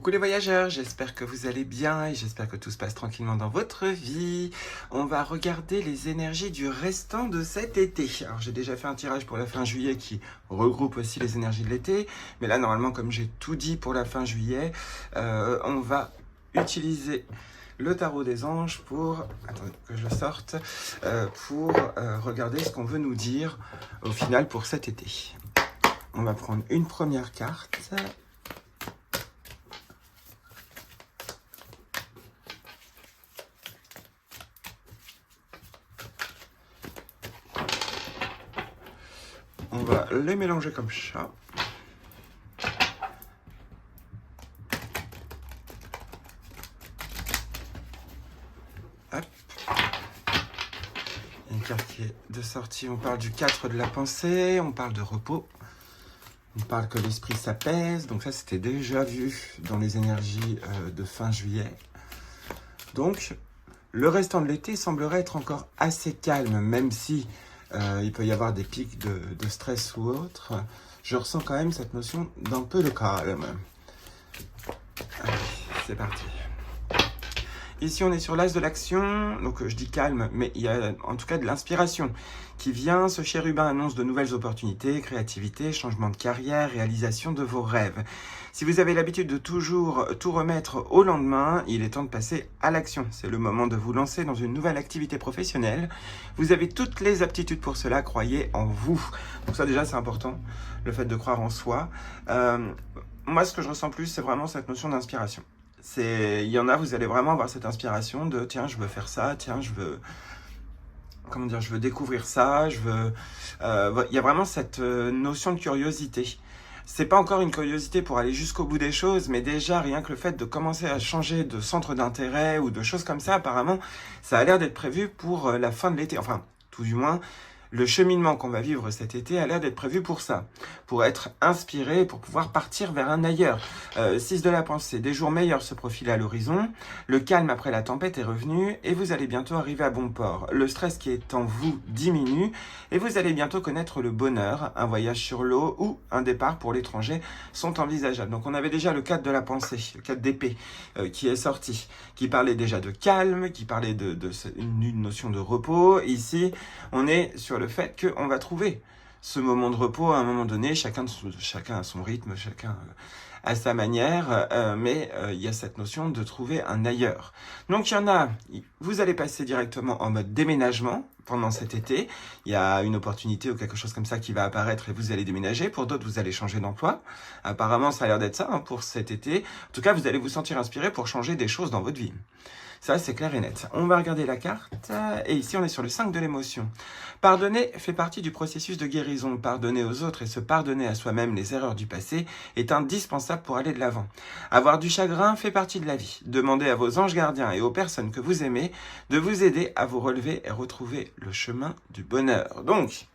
Coucou les voyageurs, j'espère que vous allez bien et j'espère que tout se passe tranquillement dans votre vie. On va regarder les énergies du restant de cet été. Alors j'ai déjà fait un tirage pour la fin juillet qui regroupe aussi les énergies de l'été. Mais là normalement comme j'ai tout dit pour la fin juillet, on va utiliser le tarot des anges pour, attendez que je le sorte, pour regarder ce qu'on veut nous dire au final pour cet été. On va prendre une première carte. On va les mélanger comme ça. Hop. Une carte qui est de sortie. On parle du 4 de la pensée. On parle de repos. On parle que l'esprit s'apaise. Donc ça, c'était déjà vu dans les énergies de fin juillet. Donc, le restant de l'été semblerait être encore assez calme, même si il peut y avoir des pics de stress ou autre. Je ressens quand même cette notion d'un peu de calme. Allez, c'est parti. Ici, on est sur l'as de l'action, donc je dis calme, mais il y a en tout cas de l'inspiration qui vient. Ce chérubin annonce de nouvelles opportunités, créativité, changement de carrière, réalisation de vos rêves. Si vous avez l'habitude de toujours tout remettre au lendemain, il est temps de passer à l'action. C'est le moment de vous lancer dans une nouvelle activité professionnelle. Vous avez toutes les aptitudes pour cela, croyez en vous. Donc ça déjà, c'est important, le fait de croire en soi. Moi, ce que je ressens plus, c'est vraiment cette notion d'inspiration. Il y en a, vous allez vraiment avoir cette inspiration de tiens, je veux faire ça, tiens, je veux découvrir ça, il y a vraiment cette notion de curiosité. C'est pas encore une curiosité pour aller jusqu'au bout des choses, mais déjà rien que le fait de commencer à changer de centre d'intérêt ou de choses comme ça, apparemment, ça a l'air d'être prévu pour la fin de l'été. Enfin, tout du moins, le cheminement qu'on va vivre cet été a l'air d'être prévu pour ça, pour être inspiré, pour pouvoir partir vers un ailleurs. 6 de la pensée, des jours meilleurs se profilent à l'horizon, le calme après la tempête est revenu et vous allez bientôt arriver à bon port. Le stress qui est en vous diminue et vous allez bientôt connaître le bonheur. Un voyage sur l'eau ou un départ pour l'étranger sont envisageables. Donc on avait déjà le 4 de la pensée, le 4 d'épée qui est sorti, qui parlait déjà de calme, qui parlait une notion de repos. Ici, on est sur le fait qu'on va trouver ce moment de repos à un moment donné, chacun à son rythme, chacun à sa manière, mais il y a cette notion de trouver un ailleurs. Donc il y en a, vous allez passer directement en mode déménagement pendant cet été, il y a une opportunité ou quelque chose comme ça qui va apparaître et vous allez déménager. Pour d'autres, vous allez changer d'emploi. Apparemment, ça a l'air d'être ça pour cet été. En tout cas, vous allez vous sentir inspiré pour changer des choses dans votre vie. Ça, c'est clair et net. On va regarder la carte. Et ici, on est sur le 5 de l'émotion. Pardonner fait partie du processus de guérison. Pardonner aux autres et se pardonner à soi-même les erreurs du passé est indispensable pour aller de l'avant. Avoir du chagrin fait partie de la vie. Demandez à vos anges gardiens et aux personnes que vous aimez de vous aider à vous relever et retrouver le chemin du bonheur. Donc,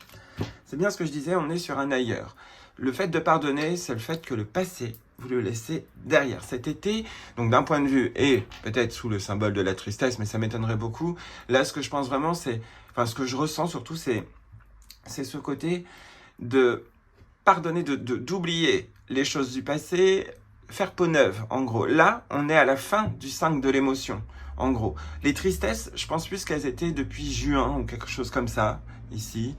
c'est bien ce que je disais, on est sur un ailleurs. Le fait de pardonner, c'est le fait que le passé, vous le laissez derrière. Cet été, donc d'un point de vue, et peut-être sous le symbole de la tristesse, mais ça m'étonnerait beaucoup, là ce que je pense vraiment, ce que je ressens surtout, c'est ce côté de pardonner, d'oublier les choses du passé, faire peau neuve, en gros. Là, on est à la fin du 5 de l'émotion, en gros. Les tristesses, je pense plus qu'elles étaient depuis juin ou quelque chose comme ça, ici.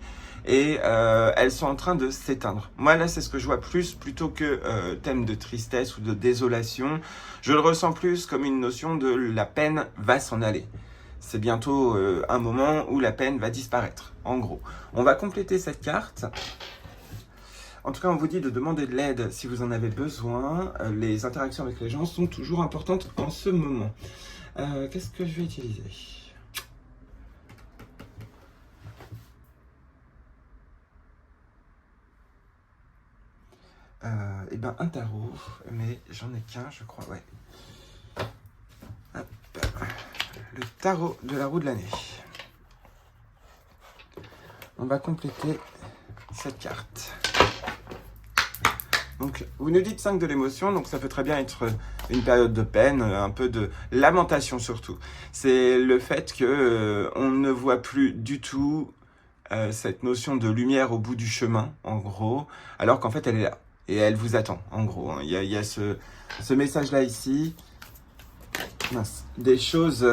Et elles sont en train de s'éteindre. Moi, là, c'est ce que je vois plutôt que thème de tristesse ou de désolation. Je le ressens plus comme une notion de la peine va s'en aller. C'est bientôt un moment où la peine va disparaître, en gros. On va compléter cette carte. En tout cas, on vous dit de demander de l'aide si vous en avez besoin. Les interactions avec les gens sont toujours importantes en ce moment. Qu'est-ce que je vais utiliser ? Un tarot, mais j'en ai qu'un, je crois, ouais. Hop. Le tarot de la roue de l'année. On va compléter cette carte. Donc, vous nous dites 5 de l'émotion, donc ça peut très bien être une période de peine, un peu de lamentation surtout. C'est le fait que on ne voit plus du tout cette notion de lumière au bout du chemin, en gros, alors qu'en fait elle est là. Et elle vous attend, en gros. Hein. Il y a ce message-là ici. Mince. Des choses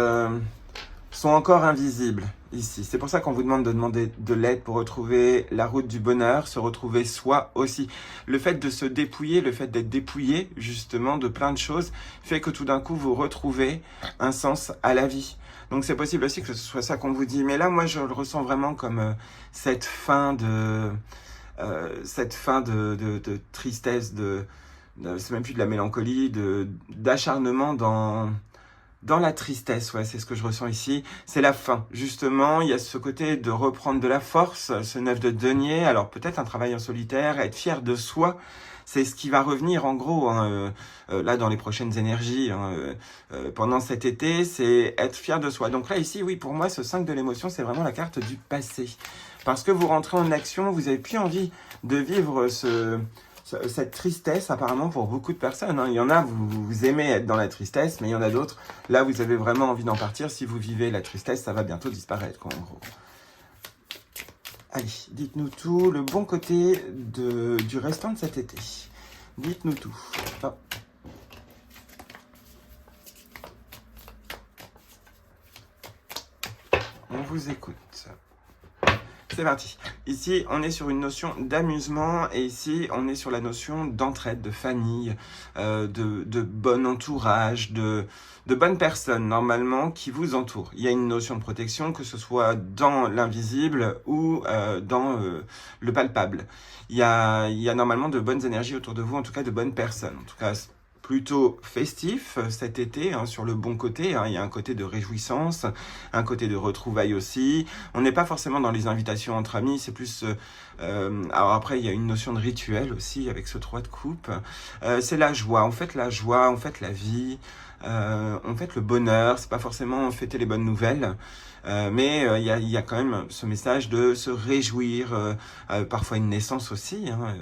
sont encore invisibles ici. C'est pour ça qu'on vous demande de demander de l'aide pour retrouver la route du bonheur, se retrouver soi aussi. Le fait de se dépouiller, le fait d'être dépouillé justement de plein de choses, fait que tout d'un coup vous retrouvez un sens à la vie. Donc c'est possible aussi que ce soit ça qu'on vous dit. Mais là, moi, je le ressens vraiment comme cette fin de tristesse, c'est même plus de la mélancolie, d'acharnement dans la tristesse, ouais, c'est ce que je ressens ici. C'est la fin, justement. Il y a ce côté de reprendre de la force, ce 9 de denier. Alors peut-être un travail en solitaire, être fier de soi. C'est ce qui va revenir en gros, hein, là dans les prochaines énergies, hein, pendant cet été, c'est être fier de soi. Donc là ici, oui, pour moi, ce 5 de l'émotion, c'est vraiment la carte du passé. Parce que vous rentrez en action, vous n'avez plus envie de vivre cette tristesse apparemment pour beaucoup de personnes. Hein. Il y en a, vous aimez être dans la tristesse, mais il y en a d'autres, là vous avez vraiment envie d'en partir. Si vous vivez la tristesse, ça va bientôt disparaître, quoi, en gros. Allez, dites-nous tout, le bon côté du restant de cet été. Dites-nous tout. Oh. On vous écoute. C'est parti. Ici, on est sur une notion d'amusement et ici, on est sur la notion d'entraide, de famille, de bon entourage, de bonnes personnes, normalement, qui vous entourent. Il y a une notion de protection, que ce soit dans l'invisible ou dans le palpable. Il y a normalement de bonnes énergies autour de vous, en tout cas de bonnes personnes. En tout cas, plutôt festif cet été, hein, sur le bon côté. Hein. Il y a un côté de réjouissance, un côté de retrouvailles aussi. On n'est pas forcément dans les invitations entre amis, c'est plus... alors après, il y a une notion de rituel aussi avec ce 3 de coupe. C'est la joie, on fête la joie, on fête la vie, on fête le bonheur. C'est pas forcément fêter les bonnes nouvelles. Mais il y a quand même ce message de se réjouir, parfois une naissance aussi, hein,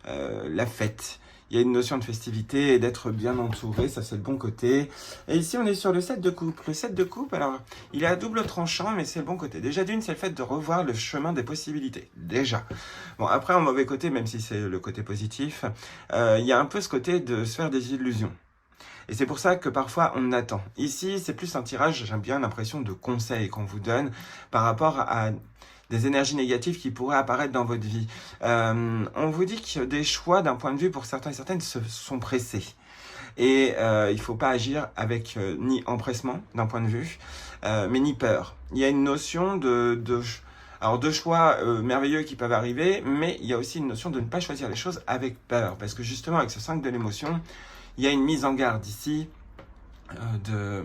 la fête. Il y a une notion de festivité et d'être bien entouré, ça c'est le bon côté. Et ici on est sur le 7 de coupe. Le 7 de coupe, alors il est à double tranchant, mais c'est le bon côté. Déjà d'une, c'est le fait de revoir le chemin des possibilités. Déjà. Bon, après en mauvais côté, même si c'est le côté positif, il y a un peu ce côté de se faire des illusions. Et c'est pour ça que parfois on attend. Ici, c'est plus un tirage, j'aime bien l'impression de conseil qu'on vous donne par rapport à des énergies négatives qui pourraient apparaître dans votre vie. On vous dit que des choix, d'un point de vue pour certains et certaines, sont pressés. Et il ne faut pas agir avec ni empressement, d'un point de vue, mais ni peur. Il y a une notion de choix merveilleux qui peuvent arriver, mais il y a aussi une notion de ne pas choisir les choses avec peur. Parce que justement, avec ce 5 de l'émotion, il y a une mise en garde ici de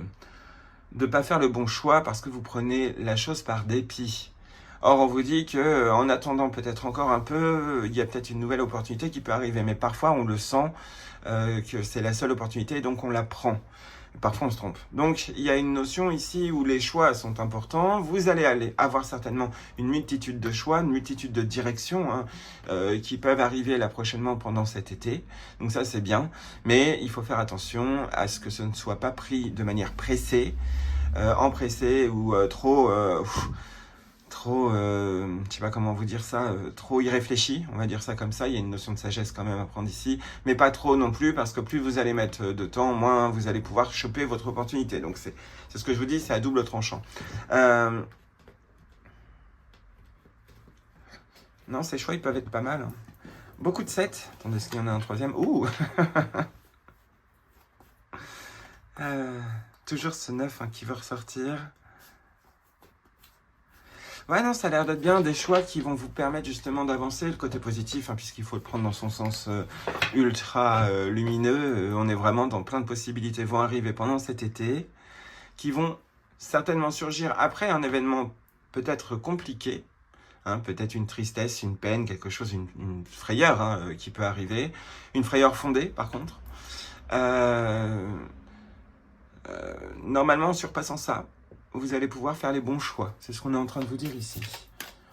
ne pas faire le bon choix parce que vous prenez la chose par dépit. Or, on vous dit que en attendant peut-être encore un peu, il y a peut-être une nouvelle opportunité qui peut arriver. Mais parfois, on le sent que c'est la seule opportunité et donc on la prend. Parfois, on se trompe. Donc, il y a une notion ici où les choix sont importants. Vous allez avoir certainement une multitude de choix, une multitude de directions qui peuvent arriver là prochainement pendant cet été. Donc ça, c'est bien. Mais il faut faire attention à ce que ce ne soit pas pris de manière pressée, empressée ou trop, je sais pas comment vous dire ça, trop irréfléchi, on va dire ça comme ça. Il y a une notion de sagesse quand même à prendre ici, mais pas trop non plus, parce que plus vous allez mettre de temps, moins vous allez pouvoir choper votre opportunité. Donc c'est ce que je vous dis, c'est à double tranchant. Non, ces choix, ils peuvent être pas mal. Hein. Beaucoup de 7. Attendez, est-ce qu'il y en a un troisième? Ouh. Toujours ce 9 hein, qui veut ressortir. Ouais, non, ça a l'air d'être bien, des choix qui vont vous permettre justement d'avancer, le côté positif, hein, puisqu'il faut le prendre dans son sens ultra lumineux. On est vraiment dans plein de possibilités vont arriver pendant cet été, qui vont certainement surgir après un événement peut-être compliqué, hein, peut-être une tristesse, une peine, quelque chose, une frayeur hein, qui peut arriver, une frayeur fondée par contre. Normalement, en surpassant ça, vous allez pouvoir faire les bons choix. C'est ce qu'on est en train de vous dire ici.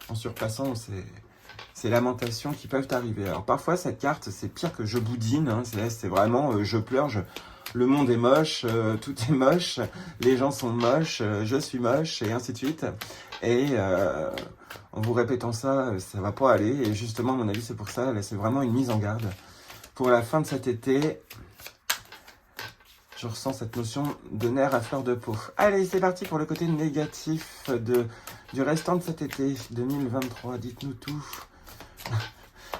En surpassant ces lamentations qui peuvent arriver. Alors parfois, cette carte, c'est pire que je boudine. Hein. C'est vraiment, je pleure, le monde est moche, tout est moche, les gens sont moches, je suis moche, et ainsi de suite. Et en vous répétant ça, ça va pas aller. Et justement, à mon avis, c'est pour ça, là, c'est vraiment une mise en garde. pour la fin de cet été. Je ressens cette notion de nerfs à fleur de peau. Allez, c'est parti pour le côté négatif du restant de cet été 2023. Dites-nous tout.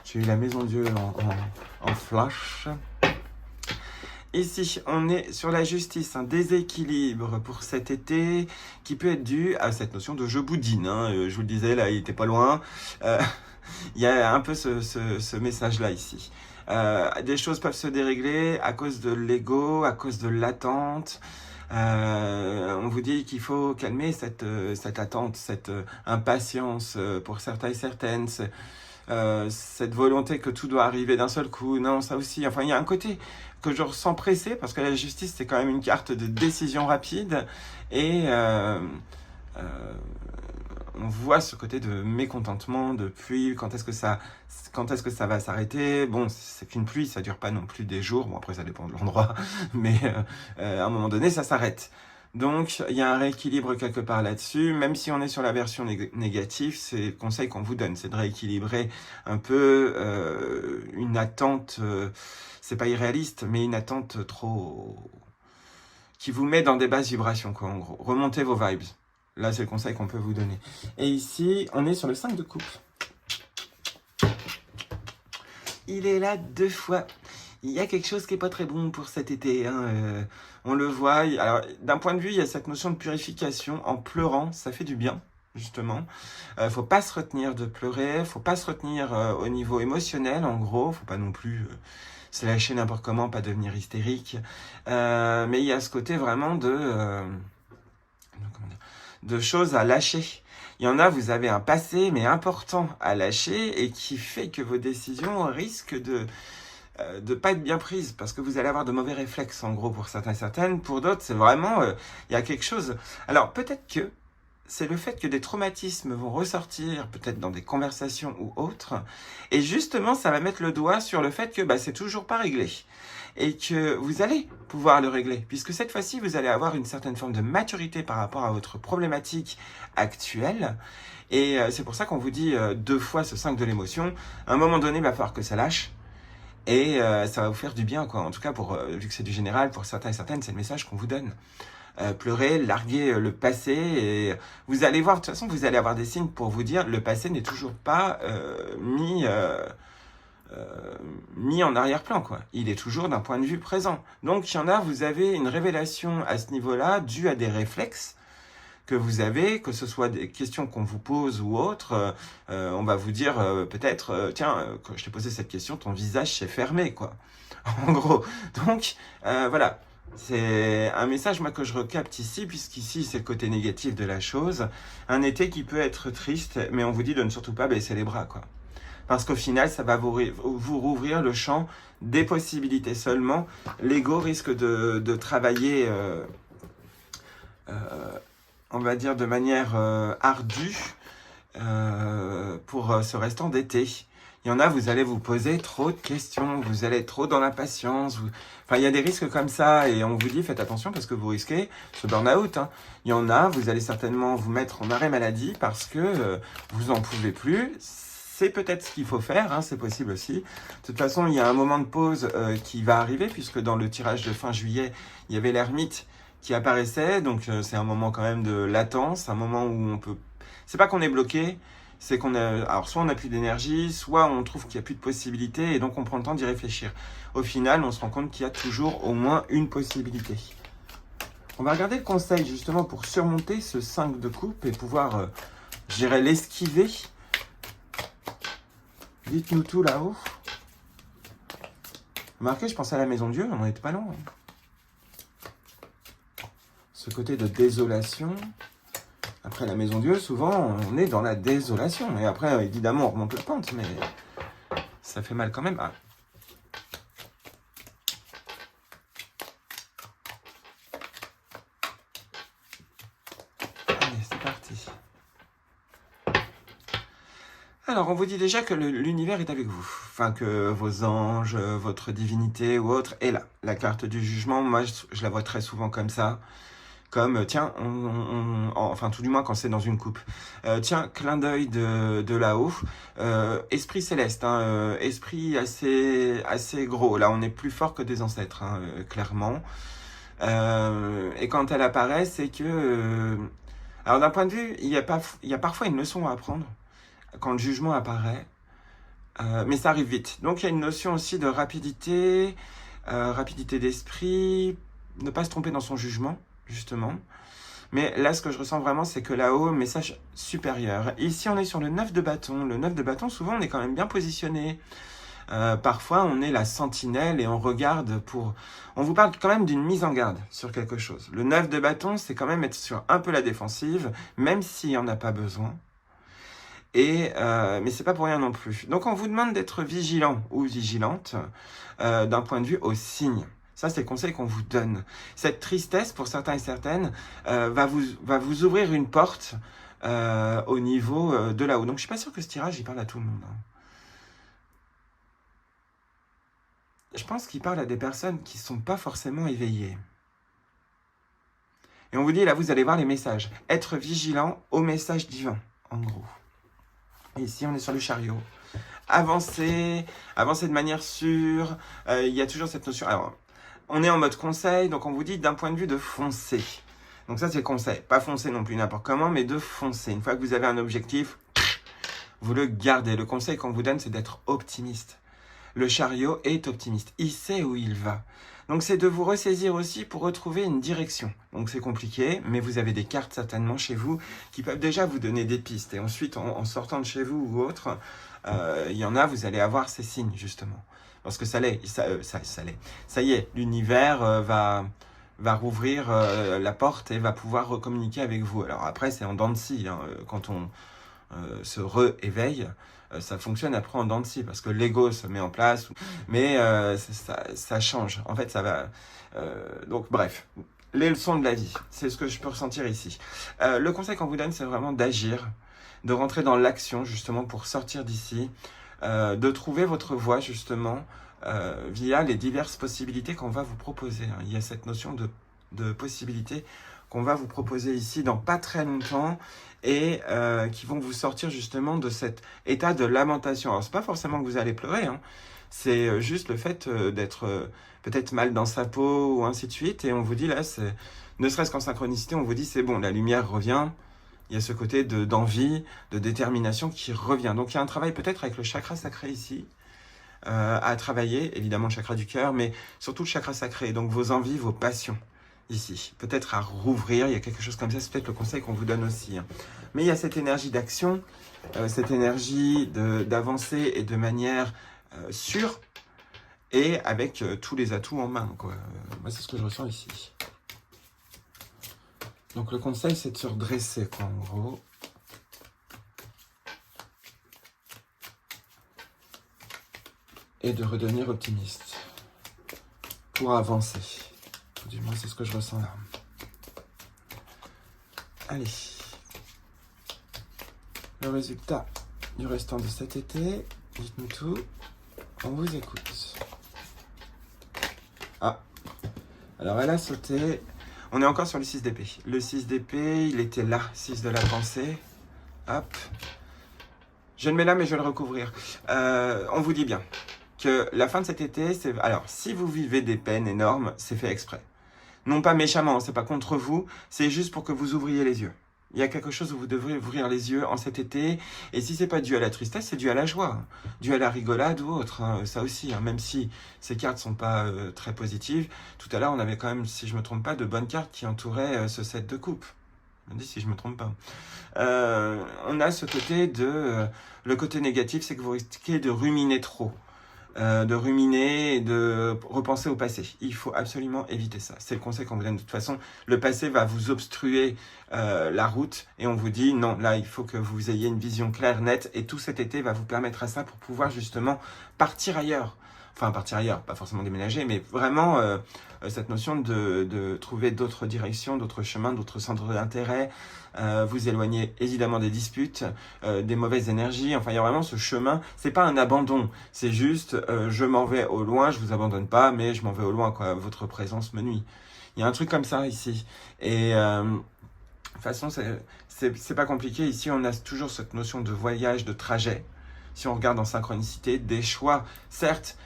J'ai eu la maison Dieu en flash. Ici, on est sur la justice, un déséquilibre pour cet été qui peut être dû à cette notion de je boudine. Je vous le disais, là, il était pas loin. Il y a un peu ce message-là ici. Des choses peuvent se dérégler à cause de l'ego, à cause de l'attente. On vous dit qu'il faut calmer cette attente, cette impatience pour certains et certaines. Cette volonté que tout doit arriver d'un seul coup, non, ça aussi, enfin il y a un côté que je ressens pressé, parce que la justice c'est quand même une carte de décision rapide, et on voit ce côté de mécontentement, de pluie, quand est-ce que ça va s'arrêter. Bon, c'est qu'une pluie, ça dure pas non plus des jours, bon après ça dépend de l'endroit, mais à un moment donné ça s'arrête. Donc, il y a un rééquilibre quelque part là-dessus, même si on est sur la version négative, c'est le conseil qu'on vous donne, c'est de rééquilibrer un peu une attente, c'est pas irréaliste, mais une attente trop... qui vous met dans des basses vibrations, quoi, en gros. Remontez vos vibes. Là, c'est le conseil qu'on peut vous donner. Et ici, on est sur le 5 de coupe. Il est là 2 fois. Il y a quelque chose qui n'est pas très bon pour cet été. On le voit. Alors, d'un point de vue, il y a cette notion de purification. En pleurant, ça fait du bien, justement. Faut pas se retenir de pleurer. Faut pas se retenir au niveau émotionnel, en gros. Faut pas non plus se lâcher n'importe comment, pas devenir hystérique. Mais il y a ce côté vraiment de choses à lâcher. Il y en a, vous avez un passé, mais important à lâcher et qui fait que vos décisions risquent de pas être bien prises, parce que vous allez avoir de mauvais réflexes, en gros, pour certains et certaines. Pour d'autres, c'est vraiment, il y a quelque chose. Alors, peut-être que c'est le fait que des traumatismes vont ressortir, peut-être dans des conversations ou autres, et justement, ça va mettre le doigt sur le fait que c'est toujours pas réglé, et que vous allez pouvoir le régler, puisque cette fois-ci, vous allez avoir une certaine forme de maturité par rapport à votre problématique actuelle, et c'est pour ça qu'on vous dit 2 fois ce 5 de l'émotion. À un moment donné, il va falloir que ça lâche, et ça va vous faire du bien, quoi. En tout cas, vu que c'est du général, pour certains et certaines, c'est le message qu'on vous donne. Pleurer, larguer le passé, et vous allez voir, de toute façon, vous allez avoir des signes pour vous dire le passé n'est toujours pas mis en arrière-plan, quoi. Il est toujours d'un point de vue présent. Donc, il y en a, vous avez une révélation à ce niveau-là, due à des réflexes que vous avez, que ce soit des questions qu'on vous pose ou autres. On va vous dire peut-être, tiens, quand je t'ai posé cette question, ton visage s'est fermé, quoi. En gros. Donc, voilà. C'est un message, moi, que je recapte ici, puisqu'ici, c'est le côté négatif de la chose. Un été qui peut être triste, mais on vous dit de ne surtout pas baisser les bras, quoi. Parce qu'au final, ça va vous rouvrir le champ des possibilités seulement. L'ego risque de travailler, on va dire, de manière ardue pour ce restant d'été. Il y en a, vous allez vous poser trop de questions, vous allez être trop dans l'impatience. Enfin, il y a des risques comme ça, et on vous dit, faites attention parce que vous risquez ce burn-out. Il y en a, vous allez certainement vous mettre en arrêt maladie parce que vous en pouvez plus. C'est peut-être ce qu'il faut faire, c'est possible aussi. De toute façon, il y a un moment de pause qui va arriver, puisque dans le tirage de fin juillet, il y avait l'ermite qui apparaissait. Donc, c'est un moment quand même de latence, un moment où on peut... C'est pas qu'on est bloqué, c'est qu'on a... Alors, soit on n'a plus d'énergie, soit on trouve qu'il n'y a plus de possibilités, et donc on prend le temps d'y réfléchir. Au final, on se rend compte qu'il y a toujours au moins une possibilité. On va regarder le conseil, justement, pour surmonter ce 5 de coupe et pouvoir, je dirais, l'esquiver. Dites-nous tout là-haut. Remarquez, je pensais à la maison Dieu, on n'en était pas loin. Ce côté de désolation. Après la maison Dieu, souvent, on est dans la désolation. Et après, évidemment, on remonte la pente, mais ça fait mal quand même. Ah. Allez, c'est parti. Alors, on vous dit déjà que l'univers est avec vous. Enfin, que vos anges, votre divinité ou autre est là. La carte du jugement, moi, je la vois très souvent comme ça. comme tiens, enfin tout du moins quand c'est dans une coupe, tiens, clin d'œil de là-haut, esprit céleste, hein, esprit assez gros, là on est plus fort que des ancêtres, hein, clairement. Et quand elle apparaît, c'est que... alors d'un point de vue, il y a parfois une leçon à apprendre quand le jugement apparaît, mais ça arrive vite. Donc il y a une notion aussi de rapidité, rapidité d'esprit, ne pas se tromper dans son jugement, justement. Mais là, ce que je ressens vraiment, c'est que là-haut, message supérieur. Ici, on est sur le 9 de bâton. Le 9 de bâton, souvent, on est quand même bien positionné. Parfois, on est la sentinelle et on regarde pour... On vous parle quand même d'une mise en garde sur quelque chose. Le 9 de bâton, c'est quand même être sur un peu la défensive, même s'il n'y en a pas besoin. Mais c'est pas pour rien non plus. Donc, on vous demande d'être vigilant ou vigilante d'un point de vue au signe. Ça, c'est le conseil qu'on vous donne. Cette tristesse, pour certains et certaines, va vous ouvrir une porte au niveau de là-haut. Donc, je suis pas sûr que ce tirage, il parle à tout le monde, hein. Je pense qu'il parle à des personnes qui ne sont pas forcément éveillées. Et on vous dit, là, vous allez voir les messages. Être vigilant aux messages divins, en gros. Et ici, on est sur le chariot. Avancer de manière sûre. Il y a toujours cette notion. Alors, on est en mode conseil, donc on vous dit d'un point de vue de foncer. Donc ça, c'est le conseil. Pas foncer non plus n'importe comment, mais de foncer. Une fois que vous avez un objectif, vous le gardez. Le conseil qu'on vous donne, c'est d'être optimiste. Le chariot est optimiste. Il sait où il va. Donc, c'est de vous ressaisir aussi pour retrouver une direction. Donc, c'est compliqué, mais vous avez des cartes certainement chez vous qui peuvent déjà vous donner des pistes. Et ensuite, en sortant de chez vous ou autre, il y en a, vous allez avoir ces signes, justement. Parce que ça y est, l'univers va rouvrir la porte et va pouvoir communiquer avec vous. Alors après, c'est en dents de scie, hein, quand on se rééveille. Ça fonctionne après en dents de scie, parce que l'ego se met en place, mais ça change. En fait, ça va... donc, bref, les leçons de la vie, c'est ce que je peux ressentir ici. Le conseil qu'on vous donne, c'est vraiment d'agir, de rentrer dans l'action, justement, pour sortir d'ici, de trouver votre voie, justement, via les diverses possibilités qu'on va vous proposer. Il y a cette notion de possibilités qu'on va vous proposer ici dans pas très longtemps, et qui vont vous sortir justement de cet état de lamentation. Alors, c'est pas forcément que vous allez pleurer, hein. C'est juste le fait d'être peut-être mal dans sa peau ou ainsi de suite, et on vous dit là, ne serait-ce qu'en synchronicité, on vous dit c'est bon, la lumière revient, il y a ce côté d'envie, de détermination qui revient. Donc il y a un travail peut-être avec le chakra sacré ici, à travailler, évidemment le chakra du cœur, mais surtout le chakra sacré, donc vos envies, vos passions. Ici, peut-être à rouvrir, il y a quelque chose comme ça, c'est peut-être le conseil qu'on vous donne aussi, hein. Mais il y a cette énergie d'action, cette énergie d'avancer et de manière sûre, et avec tous les atouts en main, quoi. Moi, c'est ce que je ressens ici. Donc le conseil, c'est de se redresser, quoi, en gros. Et de redevenir optimiste pour avancer. Du moins, c'est ce que je ressens là. Allez. Le résultat du restant de cet été. Dites-nous tout. On vous écoute. Ah. Alors, elle a sauté. On est encore sur le 6 d'épée. Le 6 d'épée, il était là. 6 de la pensée. Hop. Je le mets là, mais je vais le recouvrir. On vous dit bien que la fin de cet été, c'est... Alors, si vous vivez des peines énormes, c'est fait exprès. Non pas méchamment, c'est pas contre vous, c'est juste pour que vous ouvriez les yeux. Il y a quelque chose où vous devrez ouvrir les yeux en cet été, et si c'est pas dû à la tristesse, c'est dû à la joie, hein, dû à la rigolade ou autre, hein, ça aussi, hein, même si ces cartes sont pas très positives. Tout à l'heure, on avait quand même, si je me trompe pas, de bonnes cartes qui entouraient ce set de coupe. Je me dis si je me trompe pas. On a ce côté le côté négatif, c'est que vous risquez de ruminer trop. De ruminer et de repenser au passé. Il faut absolument éviter ça. C'est le conseil qu'on vous donne de toute façon. Le passé va vous obstruer la route et on vous dit non, là il faut que vous ayez une vision claire, nette, et tout cet été va vous permettre à ça pour pouvoir justement partir ailleurs. Enfin, partir ailleurs, pas forcément déménager, mais vraiment cette notion de trouver d'autres directions, d'autres chemins, d'autres centres d'intérêt, vous éloigner évidemment des disputes, des mauvaises énergies. Enfin, il y a vraiment ce chemin. C'est pas un abandon, c'est juste je m'en vais au loin, je vous abandonne pas, mais je m'en vais au loin, quoi. Votre présence me nuit. Il y a un truc comme ça ici. Et de toute façon, c'est pas compliqué. Ici, on a toujours cette notion de voyage, de trajet. Si on regarde en synchronicité, des choix, certes,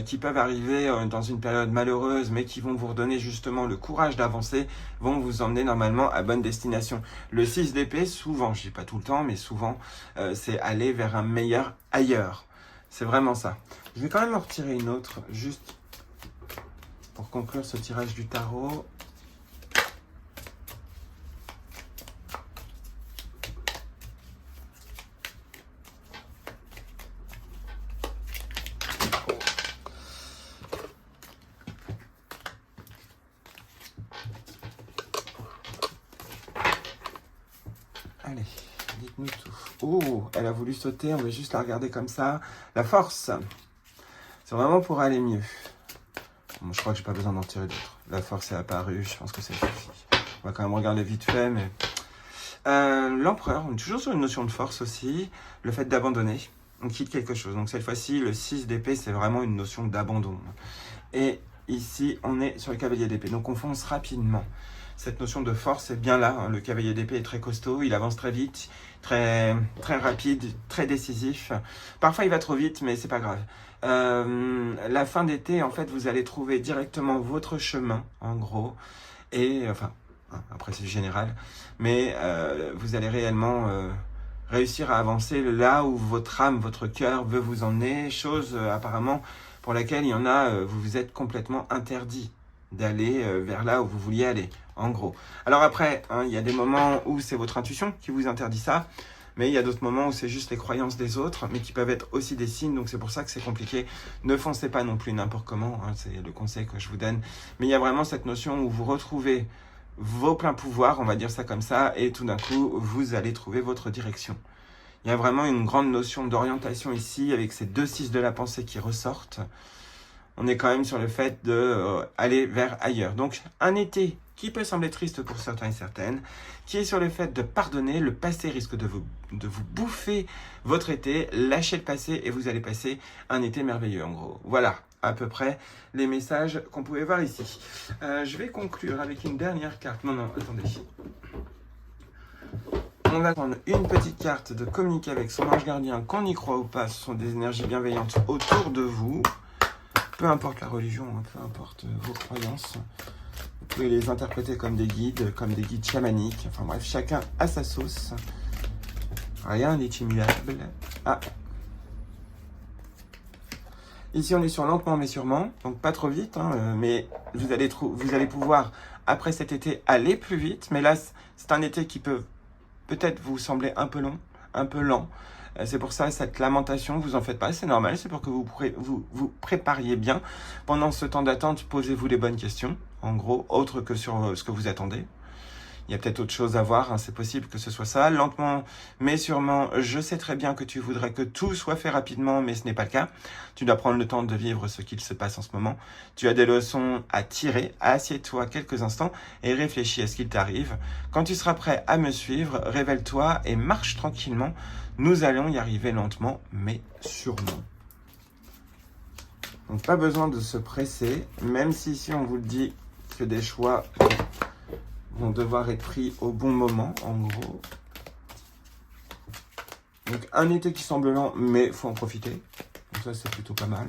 qui peuvent arriver dans une période malheureuse, mais qui vont vous redonner justement le courage d'avancer, vont vous emmener normalement à bonne destination. Le 6 d'épée, souvent, je dis pas tout le temps, mais souvent, c'est aller vers un meilleur ailleurs. C'est vraiment ça. Je vais quand même en retirer une autre, juste pour conclure ce tirage du tarot. Allez, dites-nous tout. Oh, elle a voulu sauter, on va juste la regarder comme ça. La force, c'est vraiment pour aller mieux. Bon, je crois que j'ai pas besoin d'en tirer d'autres. La force est apparue, je pense que ça suffit. On va quand même regarder vite fait, mais... L'empereur, on est toujours sur une notion de force aussi. Le fait d'abandonner, on quitte quelque chose. Donc cette fois-ci, le 6 d'épée, c'est vraiment une notion d'abandon. Et ici, on est sur le cavalier d'épée. Donc on fonce rapidement. Cette notion de force est bien là. Hein. Le cavalier d'épée est très costaud, il avance très vite, très rapide, très décisif. Parfois, il va trop vite, mais c'est pas grave. La fin d'été, en fait, vous allez trouver directement votre chemin, en gros. Et, enfin, après c'est général, mais vous allez réellement réussir à avancer là où votre âme, votre cœur veut vous emmener, chose apparemment pour laquelle il y en a, vous vous êtes complètement interdit d'aller vers là où vous vouliez aller, en gros. Alors après, hein, il y a des moments où c'est votre intuition qui vous interdit ça, mais il y a d'autres moments où c'est juste les croyances des autres, mais qui peuvent être aussi des signes, donc c'est pour ça que c'est compliqué. Ne foncez pas non plus n'importe comment, hein, c'est le conseil que je vous donne, mais il y a vraiment cette notion où vous retrouvez vos pleins pouvoirs, on va dire ça comme ça, et tout d'un coup, vous allez trouver votre direction. Il y a vraiment une grande notion d'orientation ici, avec ces 2 6 de la pensée qui ressortent. On est quand même sur le fait d'aller vers ailleurs. Donc, un été qui peut sembler triste pour certains et certaines, qui est sur le fait de pardonner. Le passé risque de vous bouffer votre été. Lâchez le passé et vous allez passer un été merveilleux, en gros. Voilà, à peu près les messages qu'on pouvait voir ici. Je vais conclure avec une dernière carte. Non, attendez. On va prendre une petite carte de communiquer avec son ange gardien, qu'on y croit ou pas. Ce sont des énergies bienveillantes autour de vous. Peu importe la religion, hein, peu importe vos croyances. Vous pouvez les interpréter comme des guides chamaniques. Enfin bref, chacun à sa sauce. Rien n'est immuable. Ah. Ici, on est sur lentement mais sûrement. Donc pas trop vite, hein, mais vous allez pouvoir, après cet été, aller plus vite. Mais là, c'est un été qui peut peut-être vous sembler un peu long, un peu lent. C'est pour ça, cette lamentation, vous en faites pas, c'est normal, c'est pour que vous prépariez bien. Pendant ce temps d'attente, posez-vous les bonnes questions, en gros, autre que sur ce que vous attendez. Il y a peut-être autre chose à voir, hein, c'est possible que ce soit ça. Lentement, mais sûrement, je sais très bien que tu voudrais que tout soit fait rapidement, mais ce n'est pas le cas. Tu dois prendre le temps de vivre ce qu'il se passe en ce moment. Tu as des leçons à tirer. Assieds-toi quelques instants et réfléchis à ce qu'il t'arrive. Quand tu seras prêt à me suivre, révèle-toi et marche tranquillement. Nous allons y arriver lentement, mais sûrement. Donc, pas besoin de se presser, même si ici on vous le dit que des choix vont devoir être pris au bon moment, en gros. Donc, un été qui semble lent, mais il faut en profiter. Donc ça, c'est plutôt pas mal.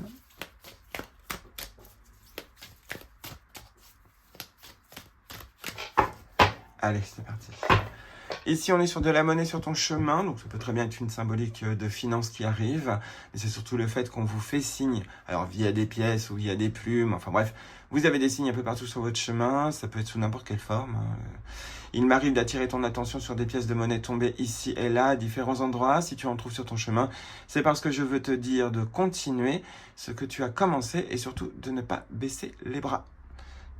Allez, c'est parti. Ici, on est sur de la monnaie sur ton chemin, donc ça peut très bien être une symbolique de finances qui arrive, mais c'est surtout le fait qu'on vous fait signe, alors via des pièces ou via des plumes, enfin bref, vous avez des signes un peu partout sur votre chemin, ça peut être sous n'importe quelle forme. Il m'arrive d'attirer ton attention sur des pièces de monnaie tombées ici et là, à différents endroits. Si tu en trouves sur ton chemin, c'est parce que je veux te dire de continuer ce que tu as commencé et surtout de ne pas baisser les bras.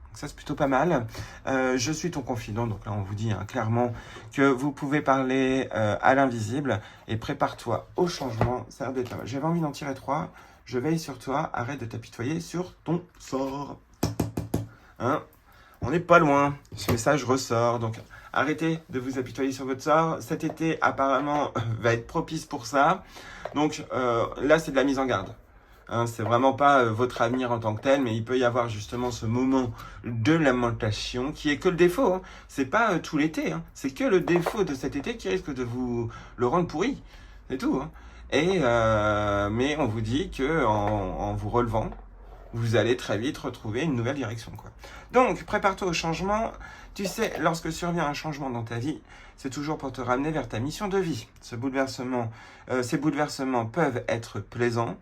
Donc ça, c'est plutôt pas mal. Je suis ton confident, donc là, on vous dit hein, clairement que vous pouvez parler à l'invisible et prépare-toi au changement. Ça a l'air d'être pas mal. J'avais envie d'en tirer 3. Je veille sur toi. Arrête de t'apitoyer sur ton sort. Hein? On n'est pas loin. Ce message ressort. Donc, arrêtez de vous apitoyer sur votre sort. Cet été, apparemment, va être propice pour ça. Donc, là, c'est de la mise en garde. Hein, c'est vraiment pas votre avenir en tant que tel, mais il peut y avoir justement ce moment de lamentation qui est que le défaut. Hein. C'est pas tout l'été, hein. C'est que le défaut de cet été qui risque de vous le rendre pourri. C'est tout. Hein. Mais on vous dit que en vous relevant, vous allez très vite retrouver une nouvelle direction, quoi. Donc, prépare-toi au changement. Tu sais, lorsque survient un changement dans ta vie, c'est toujours pour te ramener vers ta mission de vie. Ces bouleversements peuvent être plaisants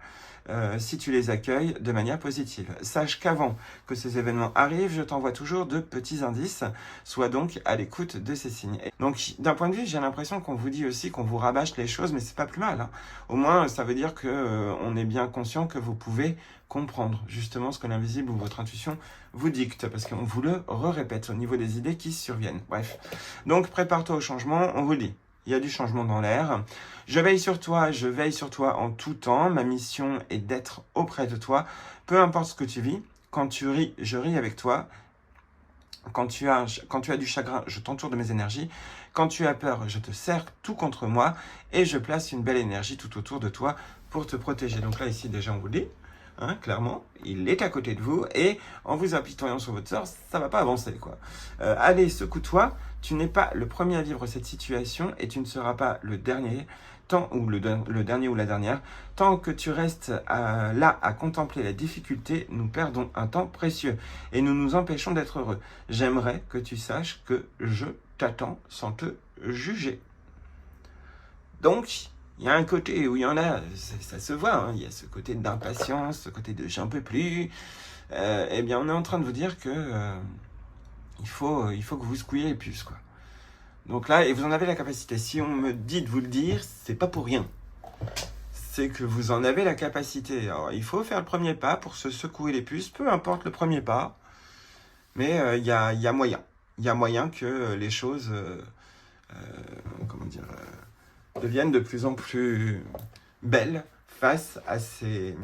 si tu les accueilles de manière positive. Sache qu'avant que ces événements arrivent, je t'envoie toujours de petits indices. Sois donc à l'écoute de ces signes. Donc, d'un point de vue, j'ai l'impression qu'on vous dit aussi qu'on vous rabâche les choses, mais c'est pas plus mal. Hein. Au moins, ça veut dire que on est bien conscient que vous pouvez comprendre justement ce que l'invisible ou votre intuition vous dicte, parce qu'on vous le répète au niveau des idées qui surviennent. Bref, donc prépare-toi au changement, on vous le dit. Il y a du changement dans l'air. Je veille sur toi en tout temps. Ma mission est d'être auprès de toi. Peu importe ce que tu vis. Quand tu ris, je ris avec toi. Quand tu as du chagrin, je t'entoure de mes énergies. Quand tu as peur, je te serre tout contre moi. Et je place une belle énergie tout autour de toi pour te protéger. Donc là, ici, déjà, on vous le dit. Hein, clairement, il est à côté de vous et en vous apitoyant sur votre sort, ça va pas avancer, quoi. Allez, secoue-toi, tu n'es pas le premier à vivre cette situation et tu ne seras pas le dernier, le dernier ou la dernière. Tant que tu restes là à contempler la difficulté, nous perdons un temps précieux et nous nous empêchons d'être heureux. J'aimerais que tu saches que je t'attends sans te juger. Donc, il y a un côté où il y en a, ça se voit, hein, il y a ce côté d'impatience, ce côté de j'en peux plus. Eh bien, on est en train de vous dire que il faut que vous secouiez les puces, quoi. Donc là, et vous en avez la capacité. Si on me dit de vous le dire, c'est pas pour rien. C'est que vous en avez la capacité. Alors, il faut faire le premier pas pour se secouer les puces, peu importe le premier pas. Mais il y a moyen. Il y a moyen que les choses, deviennent de plus en plus belles face à ces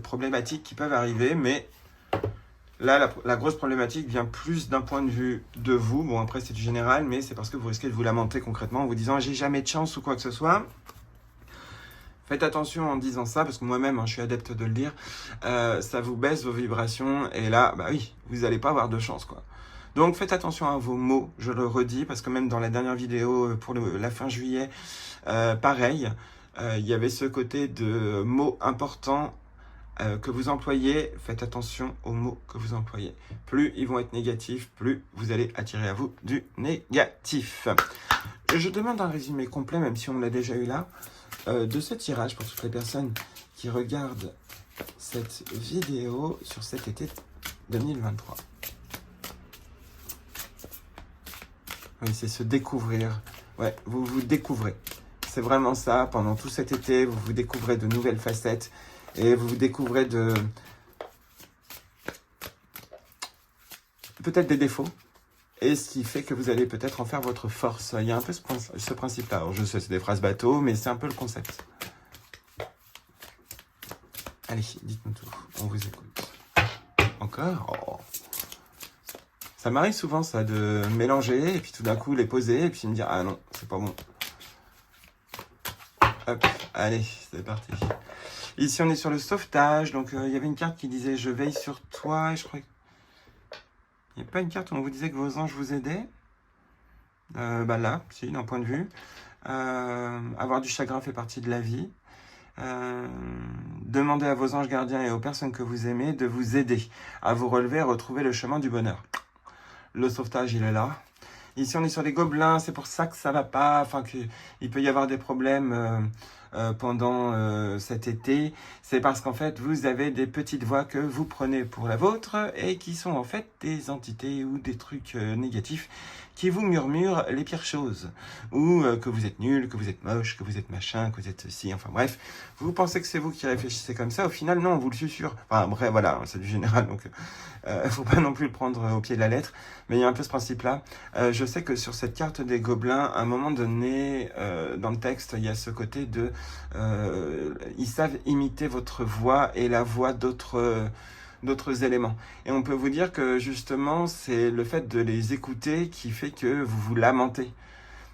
problématiques qui peuvent arriver. Mais là, la grosse problématique vient plus d'un point de vue de vous. Bon, après, c'est du général, mais c'est parce que vous risquez de vous lamenter concrètement en vous disant « j'ai jamais de chance » ou quoi que ce soit. Faites attention en disant ça, parce que moi-même, hein, je suis adepte de le dire, ça vous baisse vos vibrations, et là, bah oui, vous n'allez pas avoir de chance, quoi. Donc faites attention à vos mots, je le redis, parce que même dans la dernière vidéo pour la fin juillet, pareil, il y avait ce côté de mots importants que vous employez. Faites attention aux mots que vous employez. Plus ils vont être négatifs, plus vous allez attirer à vous du négatif. Je demande un résumé complet, même si on l'a déjà eu là, de ce tirage pour toutes les personnes qui regardent cette vidéo sur cet été 2023. Oui, c'est se découvrir. Ouais, vous vous découvrez. C'est vraiment ça. Pendant tout cet été, vous vous découvrez de nouvelles facettes et vous vous découvrez de peut-être des défauts. Et ce qui fait que vous allez peut-être en faire votre force. Il y a un peu ce principe-là. Alors, je sais, c'est des phrases bateau, mais c'est un peu le concept. Allez, dites-nous tout. On vous écoute. Encore ? Oh. Ça m'arrive souvent, ça, de mélanger, et puis tout d'un coup, les poser, et puis me dire « Ah non, c'est pas bon. » Hop, allez, c'est parti. Ici, on est sur le sauvetage. Donc, il y avait une carte qui disait « Je veille sur toi », et je crois que... Il n'y a pas une carte où on vous disait que vos anges vous aidaient. Bah là, si, d'un point de vue. Avoir du chagrin fait partie de la vie. Demandez à vos anges gardiens et aux personnes que vous aimez de vous aider à vous relever et retrouver le chemin du bonheur. Le sauvetage, il est là. Ici, on est sur les gobelins. C'est pour ça que ça va pas. Enfin, qu'il peut y avoir des problèmes pendant cet été. C'est parce qu'en fait, vous avez des petites voix que vous prenez pour la vôtre et qui sont en fait des entités ou des trucs négatifs qui vous murmurent les pires choses. Ou que vous êtes nul, que vous êtes moche, que vous êtes machin, que vous êtes ceci. Enfin bref, vous pensez que c'est vous qui réfléchissez comme ça. Au final, non, on vous le susurre. Enfin bref, voilà, c'est du général. Donc, faut pas non plus le prendre au pied de la lettre. Mais il y a un peu ce principe-là. Je sais que sur cette carte des gobelins, à un moment donné, dans le texte, il y a ce côté de... ils savent imiter votre voix et la voix d'autres éléments. Et on peut vous dire que justement, c'est le fait de les écouter qui fait que vous vous lamentez.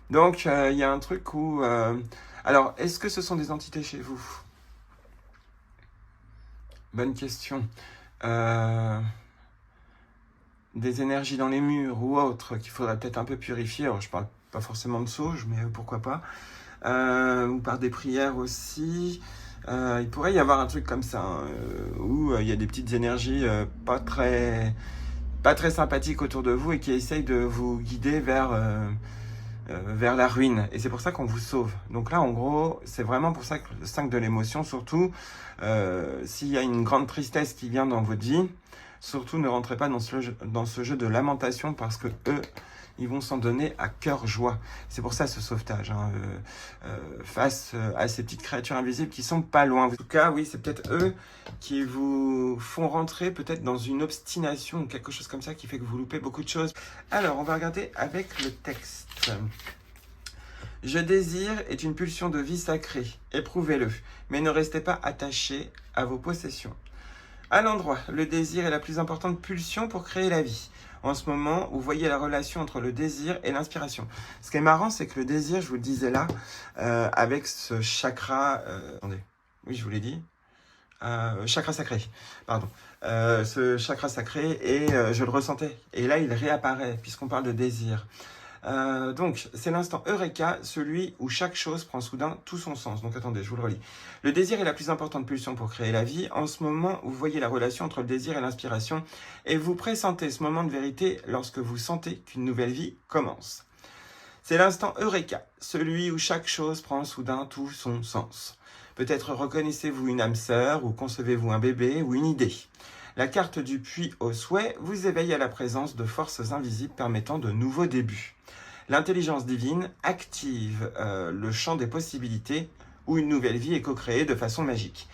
Donc, il y a un truc où... Alors, est-ce que ce sont des entités chez vous ? bonne question. Des énergies dans les murs ou autres qu'il faudrait peut-être un peu purifier. Alors, je parle pas forcément de sauge, mais pourquoi pas. Ou par des prières aussi. Il pourrait y avoir un truc comme ça, hein, où il y a des petites énergies pas très sympathiques autour de vous et qui essayent de vous guider vers la ruine. Et c'est pour ça qu'on vous sauve. Donc là, en gros, c'est vraiment pour ça que le 5 de l'émotion, surtout, s'il y a une grande tristesse qui vient dans votre vie, surtout ne rentrez pas dans ce jeu de lamentation parce que eux, ils vont s'en donner à cœur joie. C'est pour ça ce sauvetage, hein, face à ces petites créatures invisibles qui sont pas loin. En tout cas, oui, c'est peut-être eux qui vous font rentrer peut-être dans une obstination ou quelque chose comme ça qui fait que vous loupez beaucoup de choses. Alors, on va regarder avec le texte. Je désire est une pulsion de vie sacrée. Éprouvez-le, mais ne restez pas attaché à vos possessions. À l'endroit, le désir est la plus importante pulsion pour créer la vie. En ce moment, vous voyez la relation entre le désir et l'inspiration. Ce qui est marrant, c'est que le désir, je vous le disais là, avec ce chakra... attendez, oui, je vous l'ai dit. Chakra sacré, pardon. Ce chakra sacré, et je le ressentais. Et là, il réapparaît, puisqu'on parle de désir. Donc, c'est l'instant Eureka, celui où chaque chose prend soudain tout son sens. Donc, attendez, je vous le relis. Le désir est la plus importante pulsion pour créer la vie. En ce moment, vous voyez la relation entre le désir et l'inspiration et vous pressentez ce moment de vérité lorsque vous sentez qu'une nouvelle vie commence. C'est l'instant Eureka, celui où chaque chose prend soudain tout son sens. Peut-être reconnaissez-vous une âme sœur ou concevez-vous un bébé ou une idée. La carte du puits au souhait vous éveille à la présence de forces invisibles permettant de nouveaux débuts. L'intelligence divine active le champ des possibilités où une nouvelle vie est co-créée de façon magique.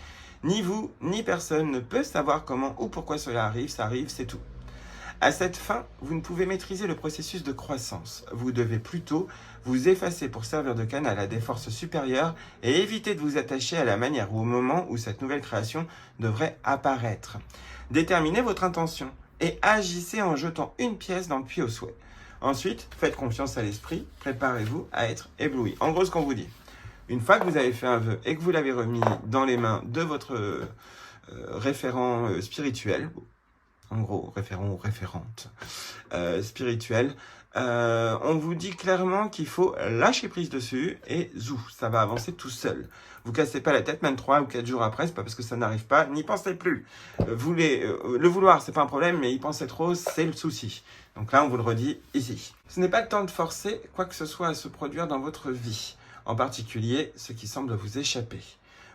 Ni vous, ni personne ne peut savoir comment ou pourquoi cela arrive, ça arrive, c'est tout. À cette fin, vous ne pouvez maîtriser le processus de croissance. Vous devez plutôt vous effacer pour servir de canal à des forces supérieures et éviter de vous attacher à la manière ou au moment où cette nouvelle création devrait apparaître. Déterminez votre intention et agissez en jetant une pièce dans le puits au souhait. Ensuite, faites confiance à l'esprit, préparez-vous à être ébloui. En gros, ce qu'on vous dit, une fois que vous avez fait un vœu et que vous l'avez remis dans les mains de votre référent spirituel, en gros, référent ou référente spirituelle, on vous dit clairement qu'il faut lâcher prise dessus et zou, ça va avancer tout seul. Vous cassez pas la tête, même 3 ou 4 jours après, c'est pas parce que ça n'arrive pas, n'y pensez plus. Le vouloir, c'est pas un problème, mais y penser trop, c'est le souci. Donc là, on vous le redit ici. Ce n'est pas le temps de forcer quoi que ce soit à se produire dans votre vie, en particulier ce qui semble vous échapper.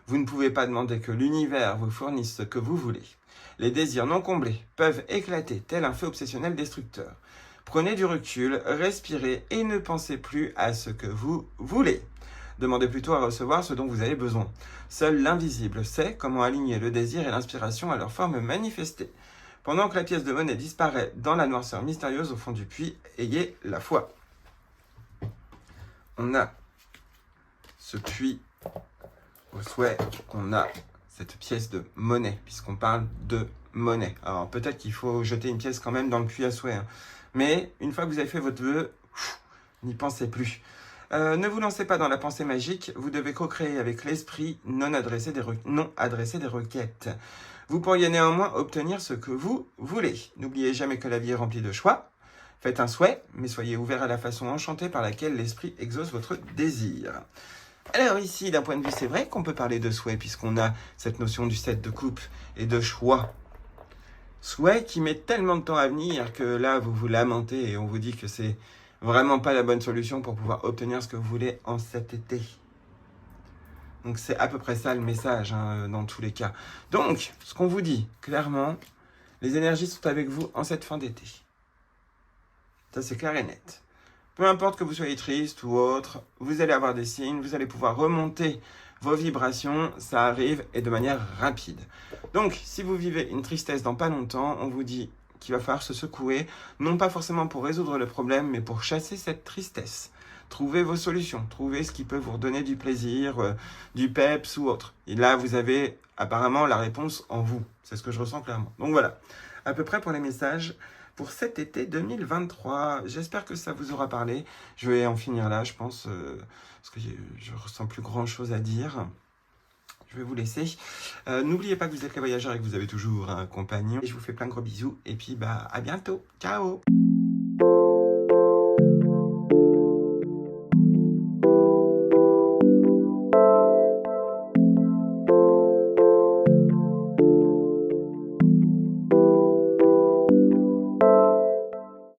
Vous ne pouvez pas demander que l'univers vous fournisse ce que vous voulez. Les désirs non comblés peuvent éclater tel un feu obsessionnel destructeur. Prenez du recul, respirez et ne pensez plus à ce que vous voulez. Demandez plutôt à recevoir ce dont vous avez besoin. Seul l'invisible sait comment aligner le désir et l'inspiration à leur forme manifestée. Pendant que la pièce de monnaie disparaît dans la noirceur mystérieuse au fond du puits, ayez la foi. On a ce puits au souhait, on a cette pièce de monnaie, puisqu'on parle de monnaie. Alors peut-être qu'il faut jeter une pièce quand même dans le puits à souhait, hein. Mais une fois que vous avez fait votre vœu, n'y pensez plus. Ne vous lancez pas dans la pensée magique, vous devez co-créer avec l'esprit non adresser des requêtes. Vous pourriez néanmoins obtenir ce que vous voulez. N'oubliez jamais que la vie est remplie de choix. Faites un souhait, mais soyez ouvert à la façon enchantée par laquelle l'esprit exauce votre désir. Alors ici, d'un point de vue, c'est vrai qu'on peut parler de souhait, puisqu'on a cette notion du 7 de coupe et de choix. Souhait qui met tellement de temps à venir que là, vous vous lamentez et on vous dit que c'est vraiment pas la bonne solution pour pouvoir obtenir ce que vous voulez en cet été. Donc c'est à peu près ça le message, hein, dans tous les cas. Donc, ce qu'on vous dit, clairement, les énergies sont avec vous en cette fin d'été. Ça, c'est clair et net. Peu importe que vous soyez triste ou autre, vous allez avoir des signes, vous allez pouvoir remonter vos vibrations, ça arrive et de manière rapide. Donc, si vous vivez une tristesse dans pas longtemps, on vous dit qu'il va falloir se secouer, non pas forcément pour résoudre le problème, mais pour chasser cette tristesse. Trouvez vos solutions, trouvez ce qui peut vous redonner du plaisir, du peps ou autre. Et là, vous avez apparemment la réponse en vous. C'est ce que je ressens clairement. Donc voilà, à peu près pour les messages pour cet été 2023. J'espère que ça vous aura parlé. Je vais en finir là, je pense, parce que je ressens plus grand chose à dire. je vais vous laisser. N'oubliez pas que vous êtes les voyageurs et que vous avez toujours un compagnon. Et je vous fais plein de gros bisous. Et puis, bah, à bientôt. Ciao!